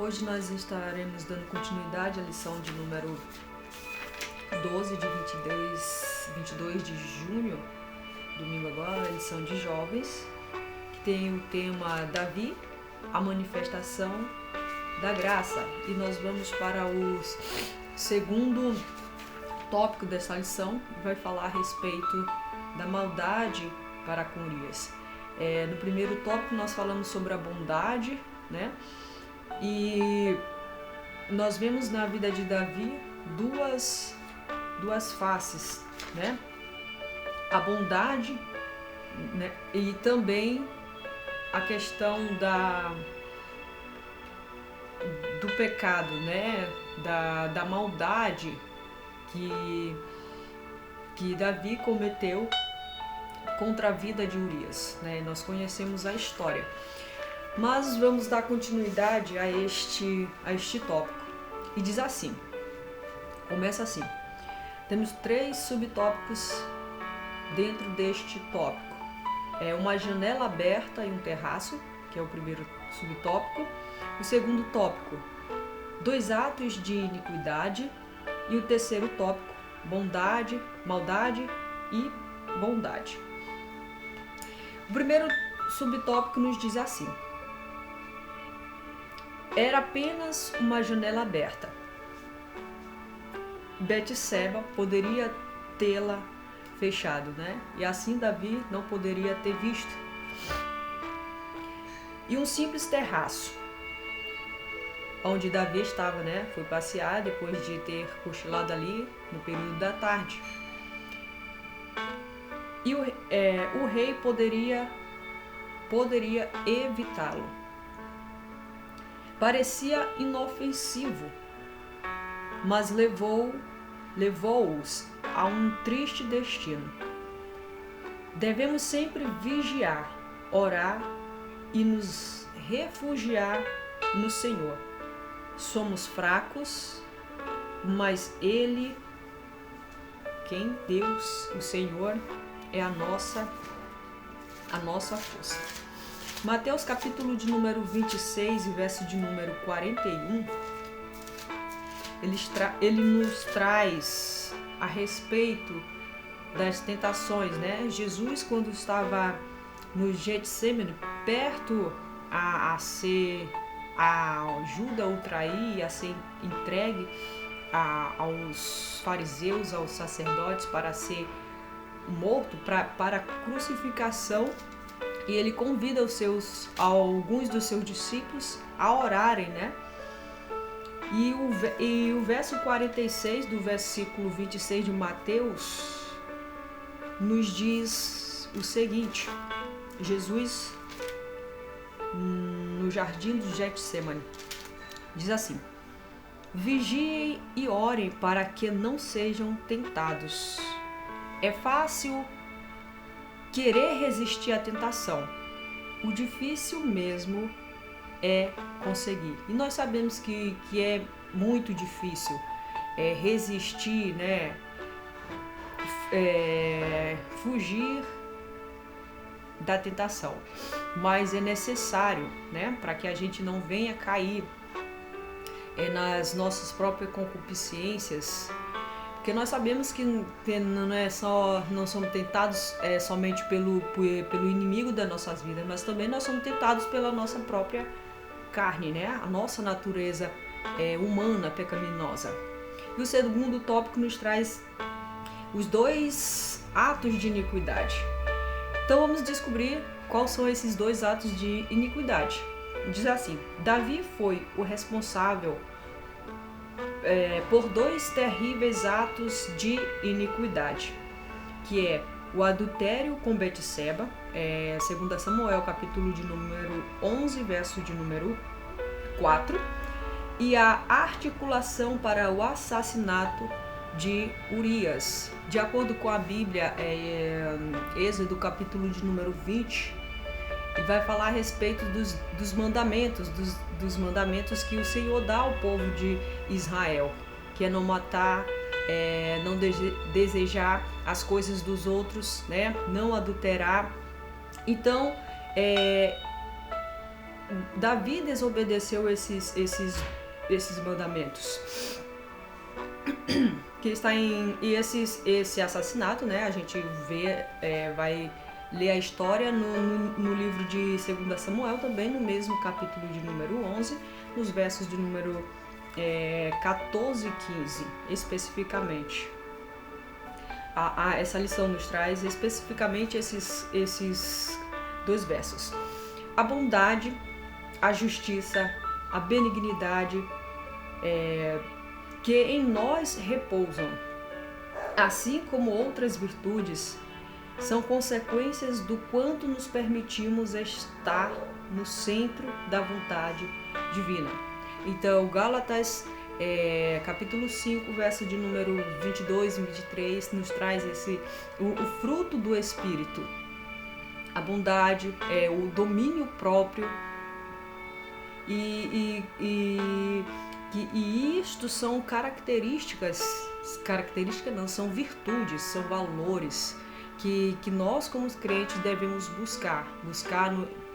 Hoje nós estaremos dando continuidade à lição de número 12 de 22 de junho, domingo agora, a lição de jovens, que tem o tema Davi, a manifestação da graça. E nós vamos para o segundo tópico dessa lição, que vai falar a respeito da maldade para com Urias. No primeiro tópico nós falamos sobre a bondade, né? E nós vemos na vida de Davi duas faces, né? A bondade, né? E também a questão do pecado, né? Da maldade que Davi cometeu contra a vida de Urias, né? Nós conhecemos a história. Mas vamos dar continuidade a este tópico. E diz assim, começa assim. Temos 3 subtópicos dentro deste tópico. Uma janela aberta e um terraço, que é o primeiro subtópico. O segundo tópico, 2 atos de iniquidade. E o terceiro tópico, bondade, maldade e bondade. O primeiro subtópico nos diz assim: era apenas uma janela aberta. Betseba poderia tê-la fechado, né? E assim Davi não poderia ter visto. E um simples terraço, onde Davi estava, né? Foi passear depois de ter cochilado ali no período da tarde. E o rei poderia evitá-lo. Parecia inofensivo, mas levou-os a um triste destino. Devemos sempre vigiar, orar e nos refugiar no Senhor. Somos fracos, mas Ele, Deus, o Senhor, é a nossa força. Mateus capítulo de número 26 e verso de número 41, ele nos traz a respeito das tentações, né? Jesus, quando estava no Getsemane, perto a Judas o trair, a ser entregue aos fariseus, aos sacerdotes para ser morto, para a crucificação. E ele convida alguns dos seus discípulos a orarem, né? E o verso 46 do versículo 26 de Mateus nos diz o seguinte: Jesus, no jardim do Getsemane, diz assim: vigiem e orem para que não sejam tentados. É fácil querer resistir à tentação. O difícil mesmo é conseguir. E nós sabemos que é muito difícil resistir, né? Fugir da tentação. Mas é necessário, né? Para que a gente não venha cair nas nossas próprias concupiscências. Porque nós sabemos que não somos tentados somente pelo inimigo das nossas vidas, mas também nós somos tentados pela nossa própria carne, né? A nossa natureza humana, pecaminosa. E o segundo tópico nos traz os 2 atos de iniquidade. Então vamos descobrir quais são esses 2 atos de iniquidade. Diz assim: Davi foi o responsável por 2 terríveis atos de iniquidade, que é o adultério com Betseba, 2 Samuel, capítulo de número 11, verso de número 4, e a articulação para o assassinato de Urias. De acordo com a Bíblia, Êxodo, capítulo de número 20, e vai falar a respeito dos mandamentos, dos mandamentos que o Senhor dá ao povo de Israel, que é não matar, não desejar as coisas dos outros, né? Não adulterar. Então, Davi desobedeceu esses mandamentos. Que está esse assassinato, né? A gente vê, vai ler a história no livro de 2 Samuel, também no mesmo capítulo de número 11, nos versos de número 14 e 15, especificamente. Essa lição nos traz especificamente esses 2 versos. A bondade, a justiça, a benignidade, que em nós repousam, assim como outras virtudes, são consequências do quanto nos permitimos estar no centro da vontade divina. Então, Gálatas, capítulo 5, verso de número 22 e 23, nos traz o fruto do Espírito. A bondade, o domínio próprio, e isto são características não, são virtudes, são valores que nós como crentes devemos buscar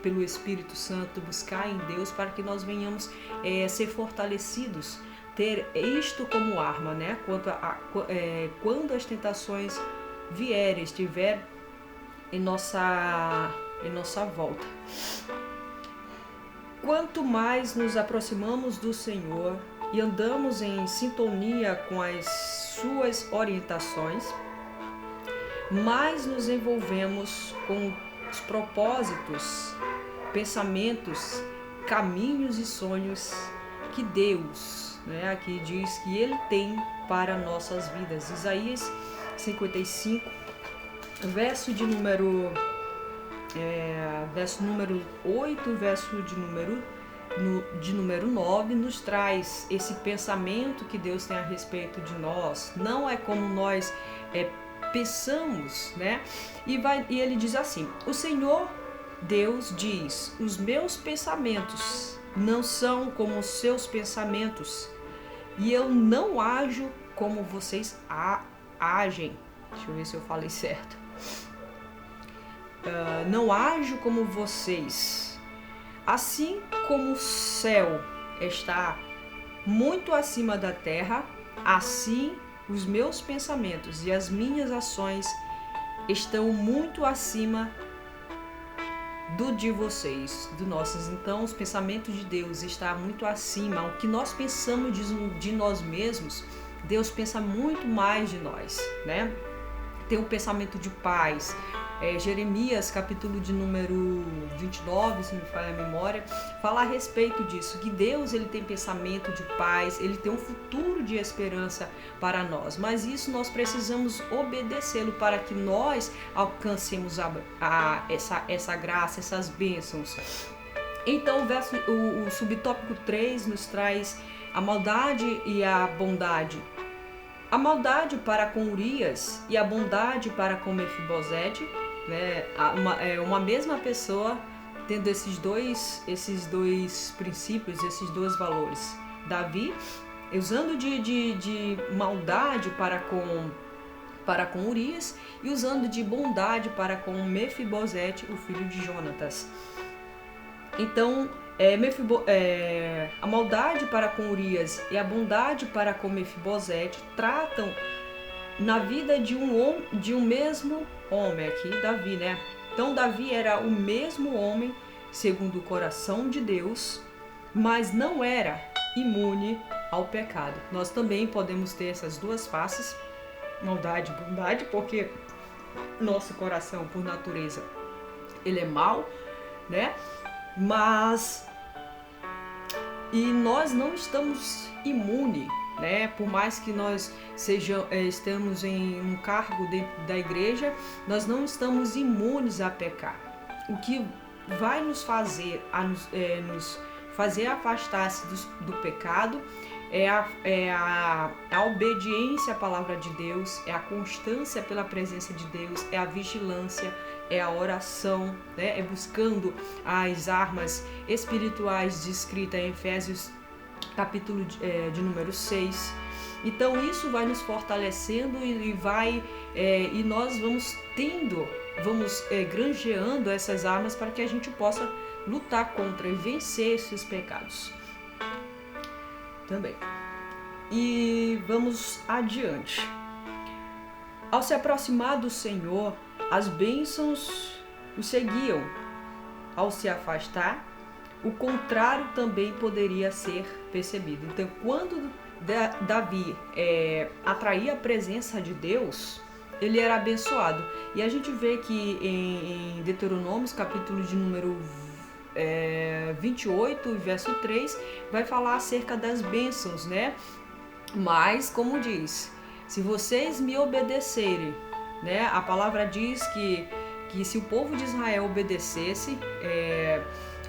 pelo Espírito Santo, buscar em Deus, para que nós venhamos ser fortalecidos, ter isto como arma, né? Quando as tentações estiver em nossa volta. Quanto mais nos aproximamos do Senhor e andamos em sintonia com as suas orientações, mais nos envolvemos com os propósitos, pensamentos, caminhos e sonhos que Deus, né, aqui diz que Ele tem para nossas vidas. Isaías 55, verso número 8, verso de número 9, nos traz esse pensamento que Deus tem a respeito de nós. Não é como nós pensamos, né? E ele diz assim: o Senhor Deus diz: os meus pensamentos não são como os seus pensamentos, e eu não ajo como vocês agem. Deixa eu ver se eu falei certo. Não ajo como vocês. Assim como o céu está muito acima da terra, assim os meus pensamentos e as minhas ações estão muito acima do de vocês, do nossos. Então, os pensamentos de Deus estão muito acima. O que nós pensamos de nós mesmos, Deus pensa muito mais de nós, né? Tem um pensamento de paz. Jeremias, capítulo de número 29, se me falha a memória, fala a respeito disso, que Deus ele tem pensamento de paz, ele tem um futuro de esperança para nós, mas isso nós precisamos obedecê-lo para que nós alcancemos essa graça, essas bênçãos. Então o subtópico 3 nos traz a maldade e a bondade. A maldade para com Urias e a bondade para com Mefibosete, né? Uma mesma pessoa tendo esses dois princípios, esses dois valores. Davi usando de maldade para com Urias e usando de bondade para com Mefibosete, o filho de Jonatas. Então, a maldade para com Urias e a bondade para com Mefibosete tratam na vida de um mesmo homem, aqui Davi, né? Então Davi era o mesmo homem segundo o coração de Deus, mas não era imune ao pecado. Nós também podemos ter essas duas faces, maldade e bondade, porque nosso coração por natureza ele é mau, né? Mas nós não estamos imunes, né? Por mais que nós estamos em um cargo dentro da igreja, nós não estamos imunes a pecar. O que vai nos fazer afastar-se do pecado é a obediência à palavra de Deus, é a constância pela presença de Deus, é a vigilância, é a oração, né? É buscando as armas espirituais descritas em Efésios capítulo de número 6. Então isso vai nos fortalecendo e nós vamos granjeando essas armas para que a gente possa lutar contra e vencer esses pecados também. E vamos adiante. Ao se aproximar do Senhor, as bênçãos o seguiam. Ao se afastar, o contrário também poderia ser percebido. Então, quando Davi atraía a presença de Deus, ele era abençoado. E a gente vê que em Deuteronômio, capítulo de número 28, verso 3, vai falar acerca das bênçãos, né? Mas, como diz, se vocês me obedecerem, né? A palavra diz que se o povo de Israel obedecesse,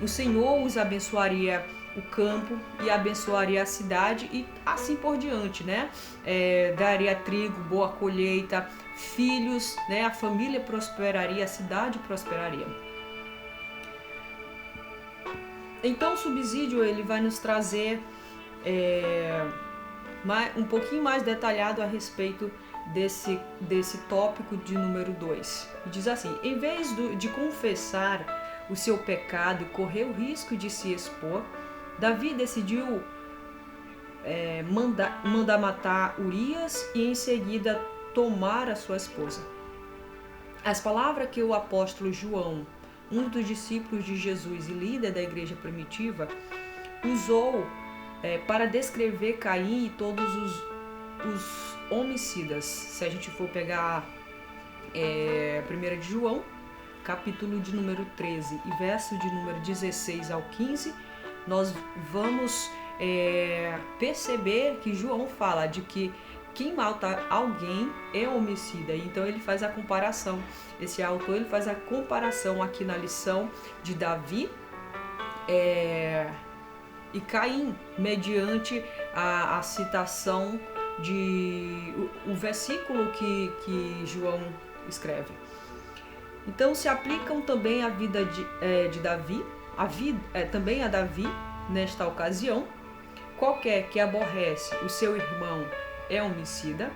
o Senhor os abençoaria o campo e abençoaria a cidade e assim por diante, né? Daria trigo, boa colheita, filhos, né? A família prosperaria, a cidade prosperaria. Então o subsídio ele vai nos trazer um pouquinho mais detalhado a respeito desse tópico de número 2. Diz assim: em vez de confessar o seu pecado e correr o risco de se expor, Davi decidiu mandar matar Urias e em seguida tomar a sua esposa. As palavras que o apóstolo João, um dos discípulos de Jesus e líder da igreja primitiva, usou para descrever Caim e todos os homicidas. Se a gente for pegar 1 de João, capítulo de número 13 e verso de número 16 ao 15, nós vamos perceber que João fala de que quem mata alguém é homicida. Então ele faz a comparação, esse autor ele faz a comparação aqui na lição de Davi e Caim, mediante a citação o versículo que João escreve. Então se aplicam também à vida de Davi, também a Davi nesta ocasião. Qualquer que aborrece o seu irmão é homicida.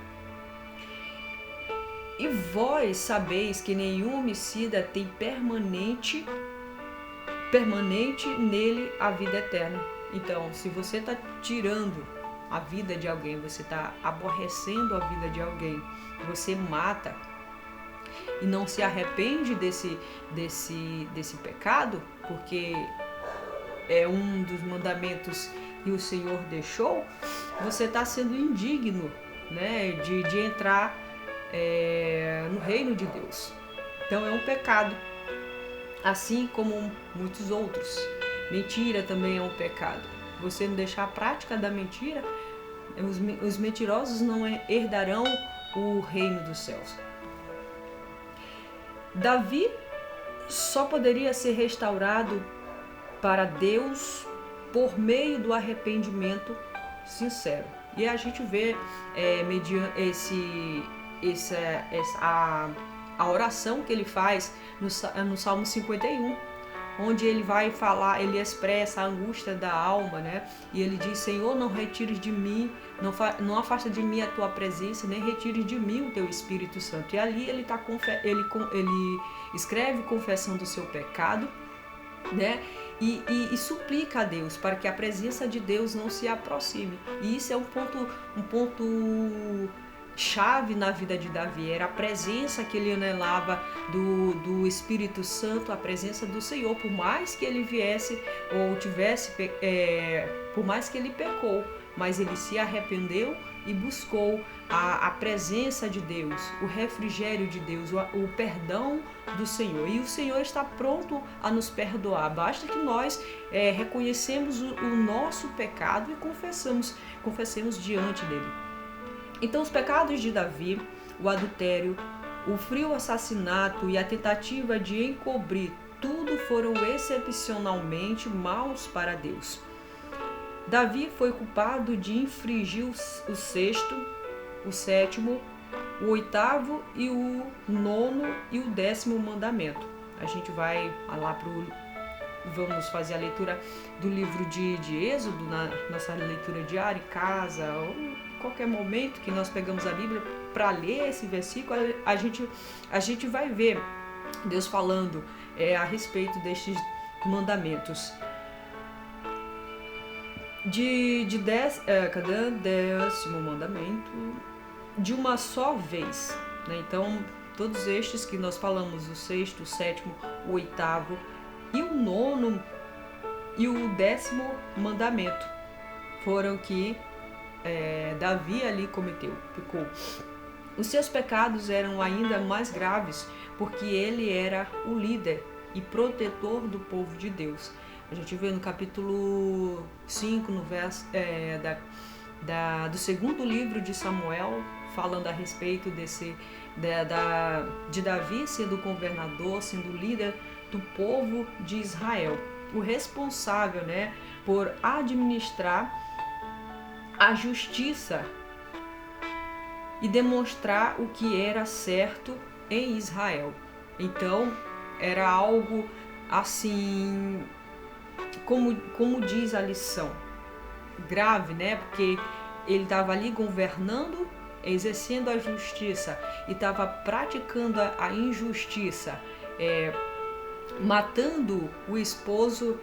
E vós sabeis que nenhum homicida tem permanente nele a vida eterna. Então, se você está tirando a vida de alguém, você está aborrecendo a vida de alguém, você mata e não se arrepende desse pecado, porque é um dos mandamentos que o Senhor deixou, você está sendo indigno, né, de entrar no reino de Deus. Então é um pecado, assim como muitos outros. Mentira também é um pecado. Você não deixar a prática da mentira, os mentirosos não herdarão o reino dos céus. Davi só poderia ser restaurado para Deus por meio do arrependimento sincero. E a gente vê mediante a oração que ele faz no Salmo 51, onde ele vai falar, ele expressa a angústia da alma, né? E ele diz: Senhor, não retires de mim, não afasta de mim a tua presença, nem retires de mim o teu Espírito Santo. E ali ele escreve confessando o seu pecado, né? E suplica a Deus para que a presença de Deus não se aproxime. E isso é um ponto chave na vida de Davi. Era a presença que ele anelava do Espírito Santo, a presença do Senhor, por mais que ele viesse ou tivesse, por mais que ele pecou, mas ele se arrependeu e buscou a presença de Deus, o refrigério de Deus, o perdão do Senhor. E o Senhor está pronto a nos perdoar. Basta que nós reconhecemos o nosso pecado e confessemos diante dele. Então os pecados de Davi, o adultério, o frio assassinato e a tentativa de encobrir, tudo foram excepcionalmente maus para Deus. Davi foi culpado de infringir o sexto, o sétimo, o oitavo e o nono e o 10º mandamento. A gente vai lá vamos fazer a leitura do livro de Êxodo, na nossa leitura diária em casa, ou qualquer momento que nós pegamos a Bíblia para ler esse versículo, a gente vai ver Deus falando a respeito destes mandamentos. Cada 10º mandamento de uma só vez, né? Então, todos estes que nós falamos, o 6º, o 7º, o 8º e o 9º e o 10º mandamento foram que Davi ali pecou. Os seus pecados eram ainda mais graves porque ele era o líder e protetor do povo de Deus. A gente vê no capítulo 5, no verso do 2º livro de Samuel, falando a respeito de Davi sendo governador, sendo líder do povo de Israel, o responsável, né, por administrar a justiça e demonstrar o que era certo em Israel. Então, era algo assim, como diz a lição, grave, né? Porque ele estava ali governando, exercendo a justiça e estava praticando a injustiça, matando o esposo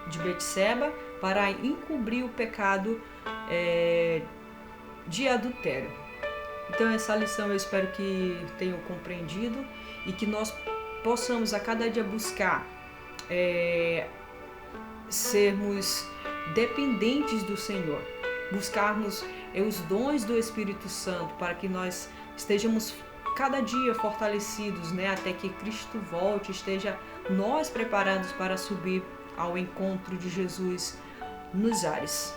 de Betseba para encobrir o pecado de adultério. Então, essa lição eu espero que tenham compreendido e que nós possamos a cada dia buscar sermos dependentes do Senhor, buscarmos os dons do Espírito Santo para que nós estejamos cada dia fortalecidos, né, até que Cristo volte, esteja nós preparados para subir ao encontro de Jesus nos ares.